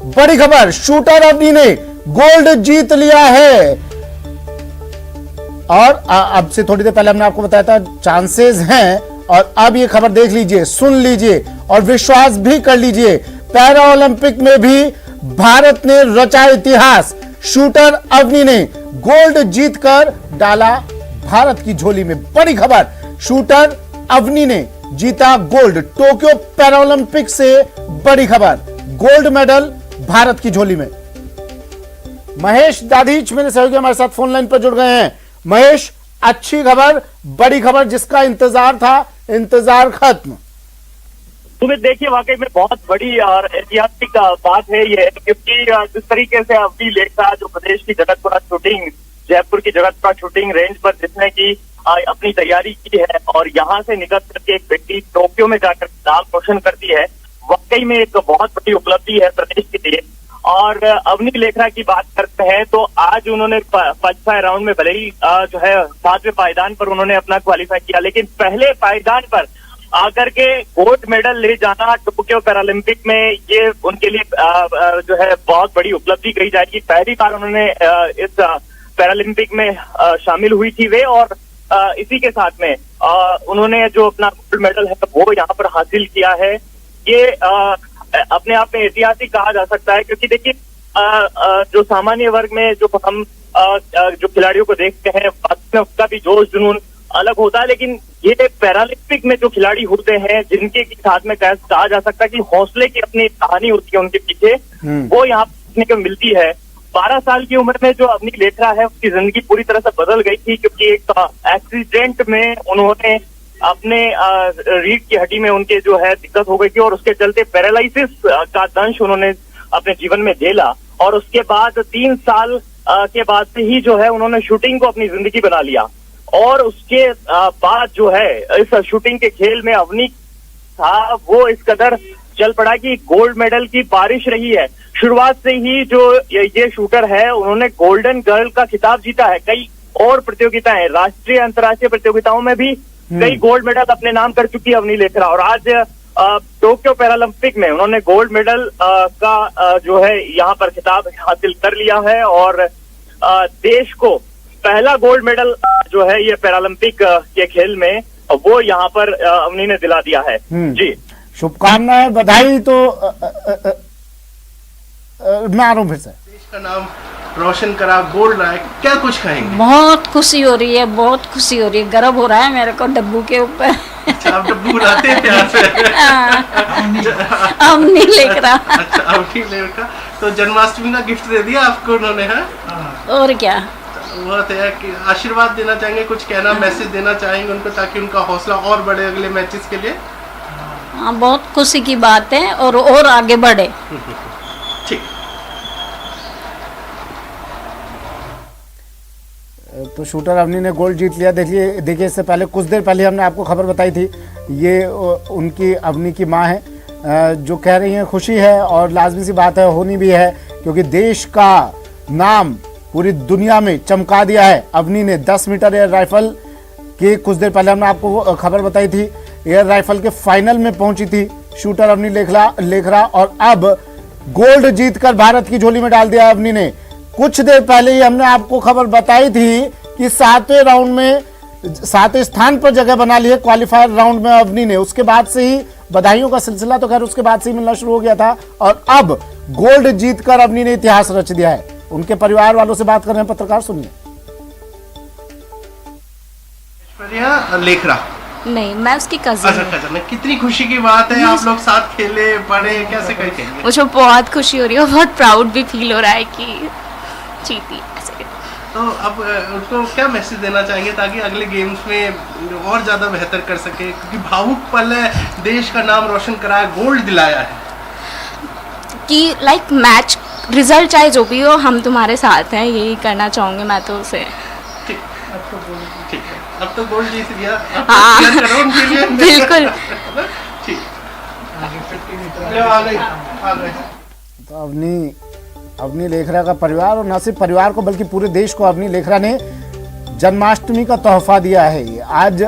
बड़ी खबर, शूटर अवनी ने गोल्ड जीत लिया है। और अब से थोड़ी देर पहले हमने आपको बताया था चांसेस हैं, और अब ये खबर देख लीजिए, सुन लीजिए और विश्वास भी कर लीजिए, पैरा ओलंपिक में भी भारत ने रचा इतिहास। शूटर अवनी ने गोल्ड जीतकर डाला भारत की झोली में। बड़ी खबर, शूटर अवनी ने जीता गोल्ड। टोक्यो पैरालंपिक से बड़ी खबर, गोल्ड मेडल भारत की झोली में। महेश दाधीच मेरे सहयोगी हमारे साथ फोन लाइन पर जुड़ गए हैं। महेश, अच्छी खबर, बड़ी खबर, जिसका इंतजार था, इंतजार खत्म। तुम्हें देखिए, वाकई में बहुत बड़ी और ऐतिहासिक बात है ये, क्योंकि जिस तरीके से अवनी लेखरा जो प्रदेश की जगतपुरा शूटिंग, जयपुर की जगतपुरा शूटिंग रेंज पर जिसने की अपनी तैयारी की है और यहाँ से निकल करके एक व्यक्ति टोक्यो में जाकर नाम रोशन करती है, वाकई में एक बहुत बड़ी उपलब्धि है प्रदेश के लिए। और अवनी लेखरा की बात करते हैं तो आज उन्होंने क्वालिफाई राउंड में भले ही जो है 7वें पायदान पर उन्होंने अपना क्वालिफाई किया, लेकिन पहले पायदान पर आकर के गोल्ड मेडल ले जाना टोक्यो पैरालंपिक में, ये उनके लिए जो है बहुत बड़ी उपलब्धि कही जाएगी। पहली बार उन्होंने इस पैरालंपिक में शामिल हुई थी वे, और इसी के साथ में उन्होंने जो अपना गोल्ड मेडल है वो यहाँ पर हासिल किया है। ये अपने आप में ऐतिहासिक कहा जा सकता है, क्योंकि देखिए जो सामान्य वर्ग में जो हम जो खिलाड़ियों को देखते हैं उसका भी जोश जुनून अलग होता है, लेकिन ये पैरालंपिक में जो खिलाड़ी होते हैं जिनके साथ में कहा जा सकता है कि हौसले की अपनी कहानी होती है उनके पीछे, वो यहाँ देखने को मिलती है। 12 साल की उम्र में जो अवनी लेखरा है उसकी जिंदगी पूरी तरह से बदल गई थी, क्योंकि एक एक्सीडेंट में उन्होंने अपने रीढ़ की हड्डी में उनके जो है दिक्कत हो गई थी, और उसके चलते पैरालिसिस का दंश उन्होंने अपने जीवन में झेला। और उसके बाद 3 साल के बाद से ही जो है उन्होंने शूटिंग को अपनी जिंदगी बना लिया, और उसके बाद जो है इस शूटिंग के खेल में अवनी था वो इस कदर चल पड़ा कि गोल्ड मेडल की बारिश रही है। शुरुआत से ही जो ये शूटर है उन्होंने गोल्डन गर्ल का खिताब जीता है। कई और प्रतियोगिताएं, राष्ट्रीय अंतर्राष्ट्रीय प्रतियोगिताओं में भी कई गोल्ड मेडल अपने नाम कर चुकी है अवनी लेखरा, और आज टोक्यो पैरालंपिक में उन्होंने गोल्ड मेडल का जो है यहाँ पर खिताब हासिल कर लिया है, और देश को पहला गोल्ड मेडल जो है ये पैरालंपिक के खेल में वो यहाँ पर अवनी ने दिला दिया है। जी, शुभकामनाएं, बधाई। तो मैं आ रहा हूँ फिर से। देश का नाम रोशन करा, गोल्ड लाया, क्या कुछ कहेंगे? बहुत खुशी हो रही है, बहुत खुशी हो रही है, गर्व हो रहा है मेरे को डब्बू के ऊपर। अच्छा, आप डब्बू बुलाते हैं प्यार से? अवनी लेखरा। अच्छा, अवनी लेखरा। तो जन्माष्टमी का गिफ्ट दे दिया आपको उन्होंने? है और क्या, वो है कि आशीर्वाद देना चाहेंगे, कुछ कहना, मैसेज देना चाहेंगे उनको, ताकि उनका हौसला और बढ़े अगले मैचेस के लिए? हाँ, बहुत खुशी की बात है, और आगे बढ़े। ठीक। तो शूटर अवनी ने गोल्ड जीत लिया। देखिए इससे पहले कुछ देर पहले हमने आपको खबर बताई थी, ये उनकी अवनी की मां है जो कह रही हैं खुशी है, और लाजमी सी बात है, होनी भी है, क्योंकि देश का नाम पूरी दुनिया में चमका दिया है अवनी ने। 10 मीटर एयर राइफल की कुछ देर पहले हमने आपको खबर बताई थी, एयर राइफल के फाइनल में पहुंची थी शूटर अवनी लेखरा, और अब गोल्ड जीतकर भारत की झोली में डाल दिया अवनी ने। कुछ देर पहले ही हमने आपको खबर बताई थी कि 7वें राउंड में 7वें स्थान पर जगह बना ली है क्वालिफायर राउंड में अवनी ने। उसके बाद से ही बधाइयों का सिलसिला तो खैर उसके बाद से ही मिलना शुरू हो गया था, और अब गोल्ड जीतकर अवनी ने इतिहास रच दिया है। उनके परिवार वालों से बात कर रहे हैं पत्रकार, सुनिए। लेखरा नहीं, मैं उसकी कजिन हूँ। अच्छा, कितनी खुशी की बात है, आप लोग साथ खेले पढ़े, कैसे करेंगे? मुझे बहुत खुशी हो रही है, बहुत प्राउड भी फील हो रहा है कि जीती ऐसे। तो अब उनको क्या मैसेज देना चाहेंगे ताकि अगले गेम्स में और ज्यादा बेहतर कर सके, क्योंकि भावुक पल है, देश का नाम रोशन कराया, गोल्ड दिलाया है, कि लाइक मैच रिजल्ट चाहे जो भी हो, हम तुम्हारे साथ हैं, यही करना चाहूँगी मैं तो उसे। ठीक, ठीक है, अब तो गोल्ड जीत लिया। हाँ, बिल्कुल। ठीक, आ गए। तो अवनी लेखरा का परिवार, और न सिर्फ परिवार को बल्कि पूरे देश को अवनी लेखरा ने जन्माष्टमी का तोहफा दिया है। आज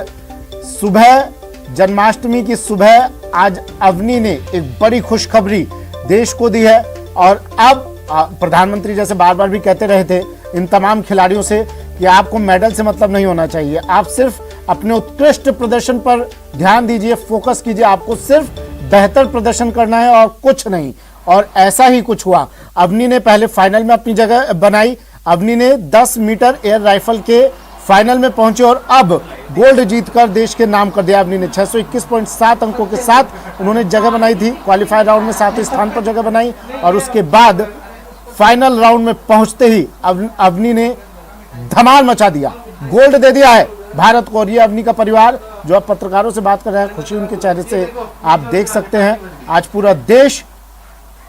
सुबह, जन्माष्टमी की सुबह, आज अवनी ने एक बड़ी खुशखबरी देश को दी है, और अब प्रधानमंत्री जैसे बार बार भी कहते रहे थे इन तमाम खिलाड़ियों से कि आपको मेडल से मतलब नहीं होना चाहिए, आप सिर्फ अपने उत्कृष्ट प्रदर्शन पर ध्यान दीजिए, फोकस कीजिए, आपको सिर्फ बेहतर प्रदर्शन करना है और कुछ नहीं। और ऐसा ही कुछ हुआ। अवनी ने पहले फाइनल में अपनी जगह बनाई, अवनी ने 10 मीटर एयर राइफल के फाइनल में पहुंचे और अब गोल्ड जीतकर देश के नाम कर दिया। अवनी ने 621.7 अंकों के साथ उन्होंने जगह बनाई थी, क्वालिफायर राउंड में 7वें स्थान पर जगह बनाई और उसके बाद फाइनल राउंड में पहुंचते ही अवनी ने धमाल मचा दिया, गोल्ड दे दिया है भारत को। और ये अवनी का परिवार जो अब पत्रकारों से बात कर रहा है, खुशी उनके चेहरे से आप देख सकते हैं। आज पूरा देश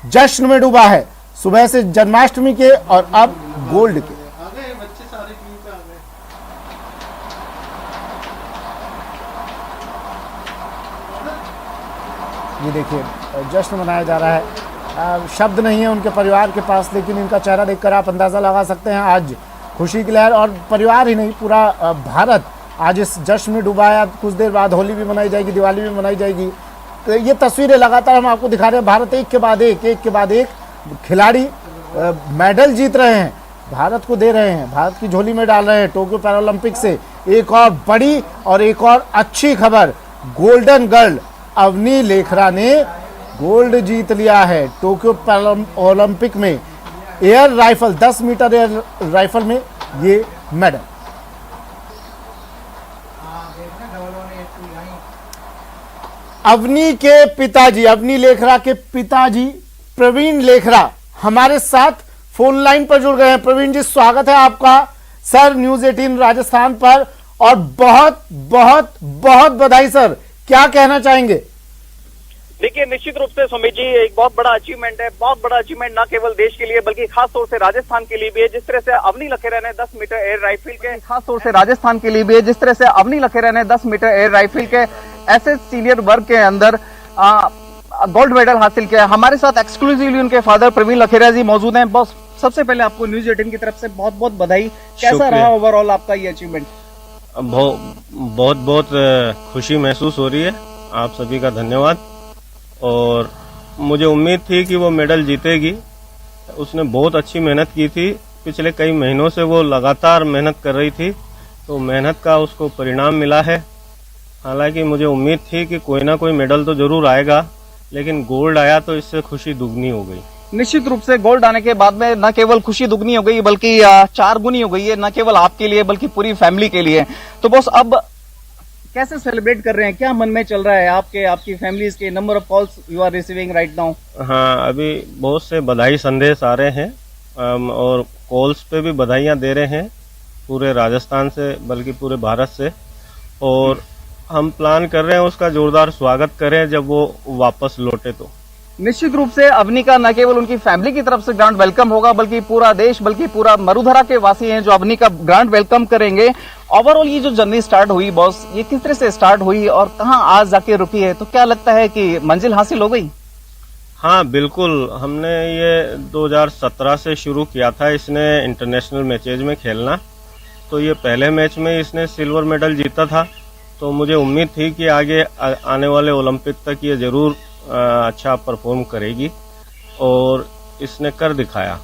जश्न में डूबा है, सुबह से जन्माष्टमी के और अब गोल्ड के। ये देखिए जश्न मनाया जा रहा है। शब्द नहीं है उनके परिवार के पास, लेकिन इनका चेहरा देखकर आप अंदाजा लगा सकते हैं आज खुशी की लहर। और परिवार ही नहीं, पूरा भारत आज इस जश्न में डूबा है। कुछ देर बाद होली भी मनाई जाएगी, दिवाली भी मनाई जाएगी। तो ये तस्वीरें लगातार हम आपको दिखा रहे हैं। भारत एक के बाद एक खिलाड़ी मेडल जीत रहे हैं, भारत को दे रहे हैं, भारत की झोली में डाल रहे हैं। टोक्यो पैरालंपिक से एक और बड़ी और एक और अच्छी खबर, गोल्डन गर्ल अवनी लेखरा ने गोल्ड जीत लिया है टोक्यो ओलंपिक में air rifle, 10 metre air rifle में ये मेडल। अवनी के पिताजी, अवनी लेखरा के पिताजी प्रवीण लेखरा हमारे साथ फोन लाइन पर जुड़ गए हैं। प्रवीण जी, स्वागत है आपका सर न्यूज 18 राजस्थान पर, और बहुत बहुत बहुत बधाई सर, क्या कहना चाहेंगे? देखिए, निश्चित रूप से सुमित जी एक बहुत बड़ा अचीवमेंट है, बहुत बड़ा अचीवमेंट ना केवल देश के लिए बल्कि खास तौर से राजस्थान के लिए भी है। जिस तरह से अवनी लखेरा ने 10 मीटर एयर राइफल के खास तौर से राजस्थान के लिए भी है, जिस तरह से अवनी लखेरा ने 10 मीटर एयर राइफल के ऐसे सीनियर वर्ग के अंदर गोल्ड मेडल हासिल किया। हमारे साथ एक्सक्लूसिवली उनके फादर प्रवीण लखेरा जी मौजूद हैं। बॉस, सबसे पहले आपको न्यूज 18 की तरफ से बहुत बहुत बधाई। कैसा रहा ओवरऑल आपका ये अचीवमेंट? बहुत बहुत खुशी महसूस हो रही है, आप सभी का धन्यवाद। और मुझे उम्मीद थी कि वो मेडल जीतेगी, उसने बहुत अच्छी मेहनत की थी, पिछले कई महीनों से वो लगातार मेहनत कर रही थी, तो मेहनत का उसको परिणाम मिला है। हालांकि मुझे उम्मीद थी कि कोई ना कोई मेडल तो जरूर आएगा, लेकिन गोल्ड आया तो इससे खुशी दुगनी हो गई। निश्चित रूप से गोल्ड आने के बाद में न केवल खुशी दुगनी हो गई बल्कि 4 गुनी हो गई है, न केवल आपके लिए बल्कि पूरी फैमिली के लिए। तो बॉस, अब कैसे सेलिब्रेट कर रहे हैं, क्या मन में चल रहा है आपकी फैमिलीज के? Number of calls you are receiving right now? हाँ, अभी बहुत से बधाई संदेश आ रहे हैं और कॉल्स पे भी बधाइयाँ दे रहे हैं पूरे राजस्थान से बल्कि पूरे भारत से। और हम प्लान कर रहे हैं उसका जोरदार स्वागत करें जब वो वापस लौटे। तो निश्चित रूप से अवनी का न केवल उनकी फैमिली की तरफ से ग्रांड वेलकम होगा बल्कि पूरा देश बल्कि पूरा मरुधरा के वासी हैं जो अवनी का ग्रांड वेलकम करेंगे। ओवरऑल ये जो जर्नी स्टार्ट हुई बॉस, ये किस तरह से स्टार्ट हुई और कहां आज जाके रुकी है? तो क्या लगता है कि मंजिल हासिल हो गई? हाँ बिल्कुल, हमने ये 2017 से शुरू किया था इसने इंटरनेशनल मैचेज में खेलना। तो ये पहले मैच में इसने सिल्वर मेडल जीता था, तो मुझे उम्मीद थी कि आगे आने वाले ओलंपिक तक ये जरूर अच्छा परफॉर्म करेगी और इसने कर दिखाया।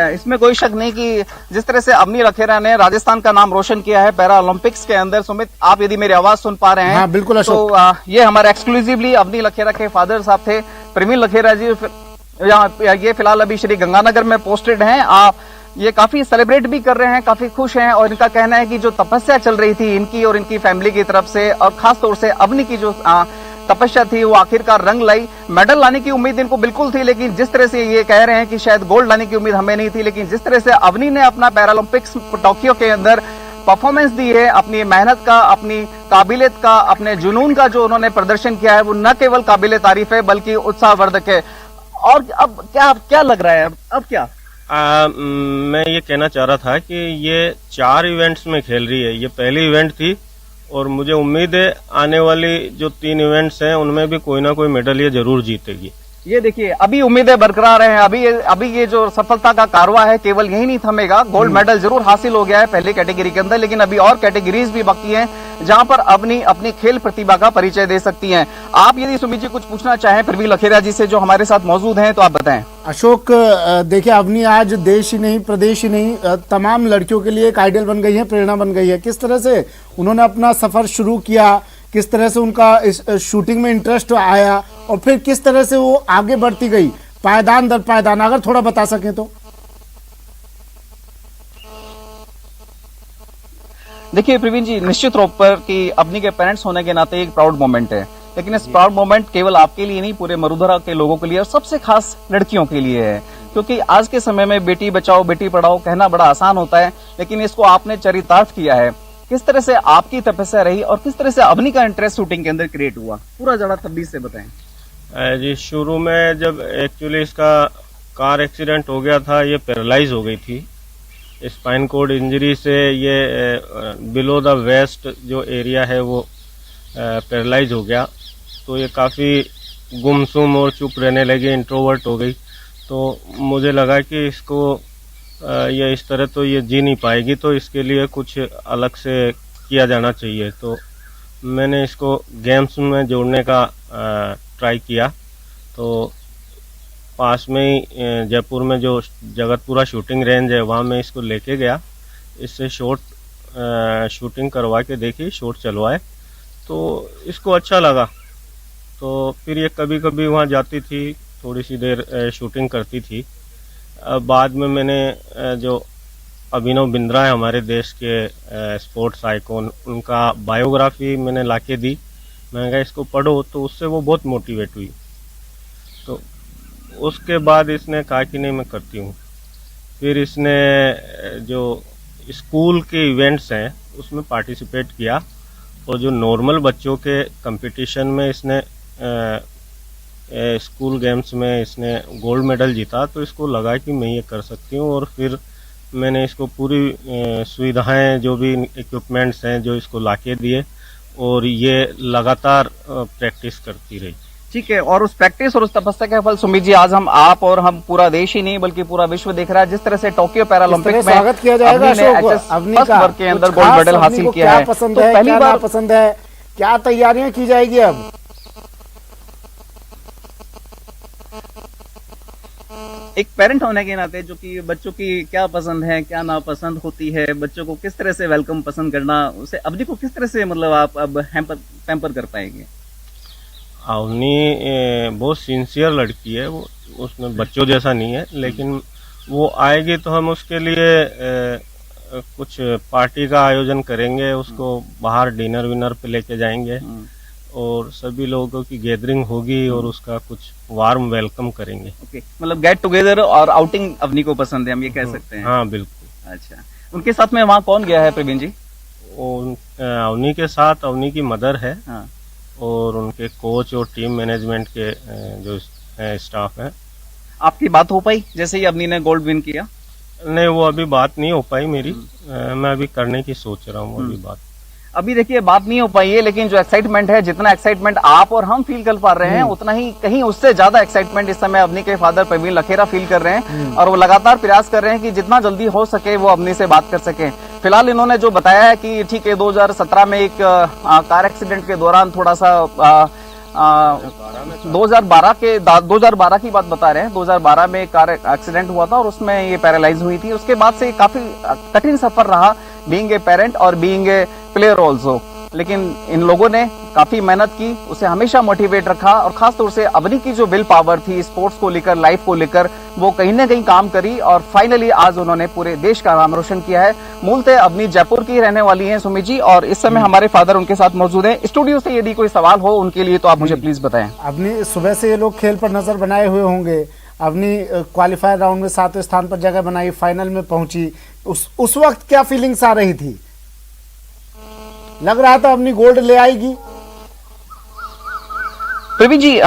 इसमें कोई शक नहीं कि जिस तरह से अवनी लखेरा ने राजस्थान का नाम रोशन किया है पैरा ओलंपिक्स के अंदर। सुमित, आप यदि मेरी आवाज सुन पा रहे हैं? हाँ, बिल्कुल तो ये हमारे एक्सक्लूसिवली अवनी लखेरा के फादर साहब थे प्रवीण लखेरा जी। ये फिलहाल अभी श्री गंगानगर में पोस्टेड हैं। आप ये काफी सेलिब्रेट भी कर रहे हैं, काफी खुश हैं और इनका कहना है कि जो तपस्या चल रही थी इनकी और इनकी फैमिली की तरफ से और खास तौर से अवनी की जो तपस्या थी वो आखिरकार रंग लाई। मेडल लाने की उम्मीद इनको बिल्कुल थी, लेकिन जिस तरह से ये कह रहे हैं कि शायद गोल्ड लाने की उम्मीद हमें नहीं थी, लेकिन जिस तरह से अवनी ने अपना पैरालंपिक्स टोक्यो के अंदर परफॉर्मेंस दी है, अपनी मेहनत का, अपनी काबिलियत का, अपने जुनून का जो उन्होंने प्रदर्शन किया है वो न केवल काबिल तारीफ है बल्कि उत्साहवर्धक है। और अब क्या लग रहा है? अब क्या मैं ये कहना चाह रहा था कि ये 4 इवेंट्स में खेल रही है, ये पहली इवेंट थी और मुझे उम्मीद है आने वाली जो 3 इवेंट्स हैं उनमें भी कोई ना कोई मेडल ये जरूर जीतेगी। ये देखिए अभी उम्मीदें बरकरार हैं, अभी ये जो सफलता का कारवा है केवल यही नहीं थमेगा। गोल्ड मेडल जरूर हासिल हो गया है पहली कैटेगरी के अंदर, लेकिन अभी और कैटेगरीज भी बाकी हैं जहां पर अपनी खेल प्रतिभा का परिचय दे सकती हैं। आप यदि सुमित जी कुछ पूछना चाहें प्रवीण लखेरा जी से जो हमारे साथ मौजूद हैं तो आप बताएं। अशोक, देखिए अवनी आज देश ही नहीं प्रदेश ही नहीं तमाम लड़कियों के लिए एक आइडियल बन गई है, प्रेरणा बन गई है। किस तरह से उन्होंने अपना सफर शुरू किया, किस तरह से उनका इस शूटिंग में इंटरेस्ट आया और फिर किस तरह से वो आगे बढ़ती गई पायदान दर पायदान, अगर थोड़ा बता सकें तो। देखिए प्रवीण जी, निश्चित रूप पर कि अपनी के पेरेंट्स होने के नाते एक प्राउड मोमेंट है, लेकिन इस प्राउड मोमेंट केवल आपके लिए नहीं पूरे मरुधरा के लोगों के लिए और सबसे खास लड़कियों के लिए है। क्योंकि आज के समय में बेटी बचाओ बेटी पढ़ाओ कहना बड़ा आसान होता है, लेकिन इसको आपने चरितार्थ किया है। किस तरह से आपकी तपस्या रही और किस तरह से अवनी का इंटरेस्ट शूटिंग के अंदर क्रिएट हुआ, पूरा जरा तब्दील से बताएं। जी, शुरू में जब एक्चुअली इसका कार एक्सीडेंट हो गया था, ये पैरालाइज हो गई थी। स्पाइन कोड इंजरी से ये बिलो द वेस्ट जो एरिया है वो पैरालाइज हो गया, तो ये काफ़ी गुमसुम और चुप रहने लगी, इंट्रोवर्ट हो गई। तो मुझे लगा कि इसको ये इस तरह तो ये जी नहीं पाएगी, तो इसके लिए कुछ अलग से किया जाना चाहिए। तो मैंने इसको गेम्स में जोड़ने का ट्राई किया। तो पास में ही जयपुर में जो जगतपुरा शूटिंग रेंज है वहाँ मैं इसको लेके गया, इससे शूटिंग करवा के देखी, शॉट चलवाए, तो इसको अच्छा लगा। तो फिर ये कभी कभी वहाँ जाती थी, थोड़ी सी देर शूटिंग करती थी। बाद में मैंने जो अभिनव बिंद्रा है हमारे देश के स्पोर्ट्स आइकॉन, उनका बायोग्राफी मैंने लाके दी। मैंने कहा इसको पढ़ो, तो उससे वो बहुत मोटिवेट हुई। तो उसके बाद इसने कहा कि नहीं मैं करती हूँ। फिर इसने जो स्कूल के इवेंट्स हैं उसमें पार्टिसिपेट किया, और जो नॉर्मल बच्चों के कंपटीशन में इसने स्कूल गेम्स में इसने गोल्ड मेडल जीता। तो इसको लगा कि मैं ये कर सकती हूँ, और फिर मैंने इसको पूरी सुविधाएं, जो भी इक्विपमेंट्स हैं जो इसको लाके दिए, और ये लगातार प्रैक्टिस करती रही। ठीक है, और उस प्रैक्टिस और उस तपस्या का फल सुमित जी आज आप और हम पूरा देश ही नहीं बल्कि पूरा विश्व देख रहा है। जिस तरह से टोक्यो पैरालंपिक में स्वागत किया जाएगा अवनी वर्ग के अंदर गोल्ड मेडल हासिल किया है, पसंद है, पहली बार पसंद है, क्या तैयारियां की जाएगी अब? एक पेरेंट होने के नाते जो कि बच्चों की क्या पसंद है क्या नापसंद होती है, बच्चों को किस तरह से वेलकम पसंद करना, उसे अवनी को किस तरह से मतलब आप अब पैम्पर कर पाएंगे? अवनी बहुत सिंसियर लड़की है, वो उसमें बच्चों जैसा नहीं है, लेकिन वो आएगी तो हम उसके लिए कुछ पार्टी का आयोजन करेंगे, उसको बाहर डिनर विनर पे लेके जाएंगे, और सभी लोगों की गैदरिंग होगी और उसका कुछ वार्म वेलकम करेंगे। ओके, मतलब गेट टुगेदर और आउटिंग अवनी को पसंद है, हम ये कह सकते हैं। हाँ बिल्कुल। अच्छा, उनके साथ में वहाँ कौन गया है प्रवीण जी? अवनी के साथ अवनी की मदर है, हाँ, और उनके कोच और टीम मैनेजमेंट के जो स्टाफ है। आपकी बात हो पाई जैसे ही अवनी ने गोल्ड विन किया? नहीं, वो अभी बात नहीं हो पाई मेरी। मैं अभी करने की सोच रहा हूँ अभी बात। अभी देखिए बात नहीं हो पाई है, लेकिन जो एक्साइटमेंट है, जितना एक्साइटमेंट आप और हम फील कर पा रहे हैं, उतना ही कहीं उससे ज्यादा एक्साइटमेंट इस समय अवनी के फादर प्रवीण लखेरा फील कर रहे हैं, और वो लगातार प्रयास कर रहे हैं कि जितना जल्दी हो सके वो अवनी से बात कर सके। फिलहाल इन्होंने जो बताया है कि ठीक है 2017 में एक कार एक्सीडेंट के दौरान थोड़ा सा 2012 की बात बता रहे हैं, 2012 में एक कार एक्सीडेंट हुआ था और उसमें ये पैरालाइज हुई थी। उसके बाद से काफी कठिन सफर रहा बीइंग ए पेरेंट और बीइंग ए प्लेयर ऑल्सो, लेकिन इन लोगों ने काफी मेहनत की, उसे हमेशा मोटिवेट रखा, और खासतौर से अवनी की जो विल पावर थी स्पोर्ट्स को लेकर, लाइफ को लेकर, वो कहीं ना कहीं काम करी, और फाइनली आज उन्होंने पूरे देश का नाम रोशन किया है। मूलतः अवनी जयपुर की रहने वाली हैं सुमित जी, और इस समय हमारे फादर उनके साथ मौजूद हैं स्टूडियो से। यदि कोई सवाल हो उनके लिए तो आप मुझे प्लीज बताएं। अवनी, सुबह से ये लोग खेल पर नजर बनाए हुए होंगे। अवनी क्वालिफायर राउंड में 7वें स्थान पर जगह बनाई, फाइनल में पहुंची, उस वक्त क्या फीलिंग्स आ रही थी? लग रहा था अवनी गोल्ड ले आएगी? प्रवीण जी,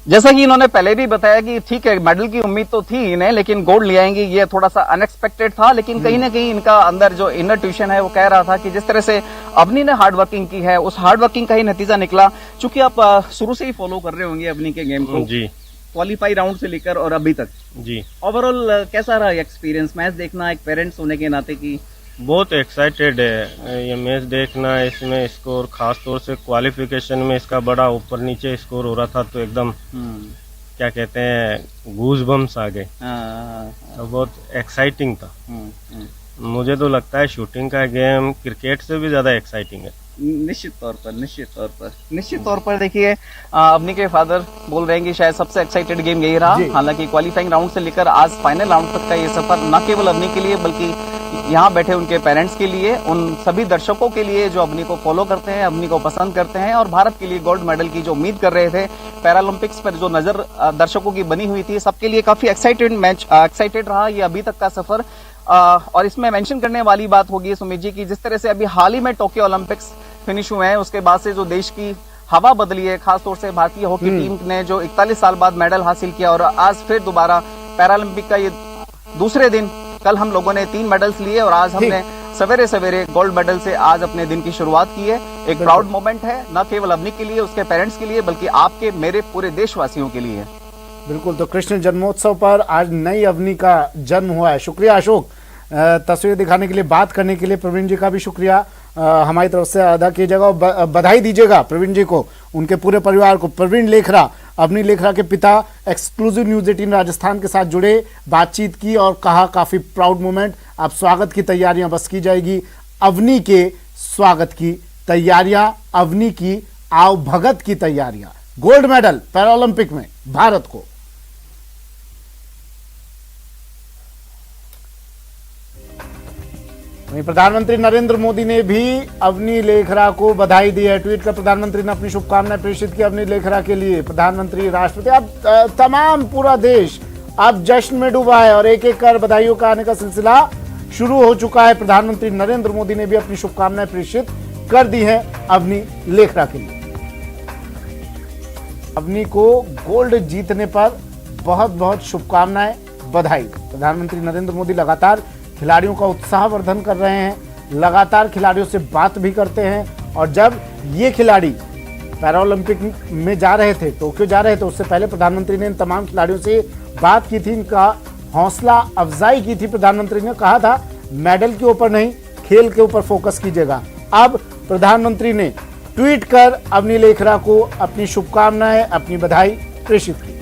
जैसा कि इन्होंने पहले भी बताया कि ठीक है, मेडल की उम्मीद तो थी इन्हें, लेकिन गोल्ड ले आएंगी ये थोड़ा सा अनएक्सपेक्टेड था। लेकिन कहीं ना कहीं इनका अंदर जो इनर ट्यूशन है वो कह रहा था कि जिस तरह से अवनी ने हार्ड वर्किंग की है, उस हार्ड वर्किंग का ही नतीजा निकला। चूंकि आप शुरू से ही फॉलो कर रहे होंगे अवनी के गेम को जी, क्वालिफाई राउंड से लेकर और अभी तक जी। ओवरऑल कैसा रहा एक्सपीरियंस मैच देखना एक पेरेंट्स होने के नाते की? बहुत एक्साइटेड है ये मैच देखना। इसमें स्कोर खास तौर से क्वालिफिकेशन में इसका बड़ा ऊपर नीचे स्कोर हो रहा था, तो एकदम क्या कहते हैं गूज बम्स आ गए। तो बहुत एक्साइटिंग था। मुझे तो लगता है शूटिंग का गेम क्रिकेट से भी ज्यादा एक्साइटिंग है। निश्चित तौर पर देखिए अवनी के फादर बोल रहे हैं कि शायद सबसे एक्साइटेड गेम यही रहा। हालांकि क्वालिफाइंग राउंड से लेकर आज फाइनल राउंड तक का ये सफर न केवल अवनी के लिए बल्कि यहाँ बैठे उनके पेरेंट्स के लिए, उन सभी दर्शकों के लिए जो अवनी को फॉलो करते हैं, अवनी को पसंद करते हैं और भारत के लिए गोल्ड मेडल की जो उम्मीद कर रहे थे, पैरालंपिक्स पर जो नजर दर्शकों की बनी हुई थी, सबके लिए काफी एक्साइटेड रहा ये अभी तक का सफर। और इसमें मेंशन करने वाली बात होगी सुमित जी की जिस तरह से अभी हाल ही में टोक्यो ओलंपिक्स फिनिश हुए हैं, उसके बाद से जो देश की हवा बदली है, खासतौर से भारतीय हॉकी टीम ने जो 41 साल बाद मेडल हासिल किया और आज फिर दोबारा पैरालंपिक का ये दूसरे दिन, कल हम लोगों ने 3 मेडल्स लिए और आज हमने सवेरे सवेरे गोल्ड मेडल से आज अपने दिन की शुरुआत की है। एक प्राउड मोमेंट है न केवल अवनी के लिए, उसके पेरेंट्स के लिए, बल्कि आपके मेरे पूरे देशवासियों के लिए। बिल्कुल, तो कृष्ण जन्मोत्सव पर आज नई अवनी का जन्म हुआ है। शुक्रिया अशोक, तस्वीर दिखाने के लिए, बात करने के लिए। प्रवीण जी का भी शुक्रिया हमारी तरफ से अदा कीजिएगा और बधाई दीजिएगा प्रवीण जी को, उनके पूरे परिवार को। प्रवीण लेखरा, अवनी लेखरा के पिता, एक्सक्लूसिव न्यूज 18 राजस्थान के साथ जुड़े, बातचीत की और कहा काफी प्राउड मोमेंट। अब स्वागत की तैयारियां बस की जाएगी, अवनी के स्वागत की तैयारियां, अवनी की आवभगत की तैयारियां, गोल्ड मेडल पैरालंपिक में भारत को। वहीं प्रधानमंत्री नरेंद्र मोदी ने भी अवनी लेखरा को बधाई दी है। ट्वीट कर प्रधानमंत्री ने अपनी शुभकामनाएं प्रेषित की अवनी लेखरा के लिए। प्रधानमंत्री, राष्ट्रपति, अब तमाम पूरा देश अब जश्न में डूबा है और एक एक कर बधाइयों का आने का सिलसिला शुरू हो चुका है। प्रधानमंत्री नरेंद्र मोदी ने भी अपनी शुभकामनाएं प्रेषित कर दी है अवनी लेखरा के लिए। अवनी को गोल्ड जीतने पर बहुत बहुत शुभकामनाएं, बधाई। प्रधानमंत्री नरेंद्र मोदी लगातार खिलाड़ियों का उत्साहवर्धन कर रहे हैं, लगातार खिलाड़ियों से बात भी करते हैं। और जब ये खिलाड़ी पैरालंपिक में जा रहे थे, टोक्यो जा रहे थे, उससे पहले प्रधानमंत्री ने इन तमाम खिलाड़ियों से बात की थी, इनका हौसला अफजाई की थी। प्रधानमंत्री ने कहा था मेडल के ऊपर नहीं, खेल के ऊपर फोकस कीजिएगा। अब प्रधानमंत्री ने ट्वीट कर अवनी लेखरा को अपनी शुभकामनाएं, अपनी बधाई प्रेषित की।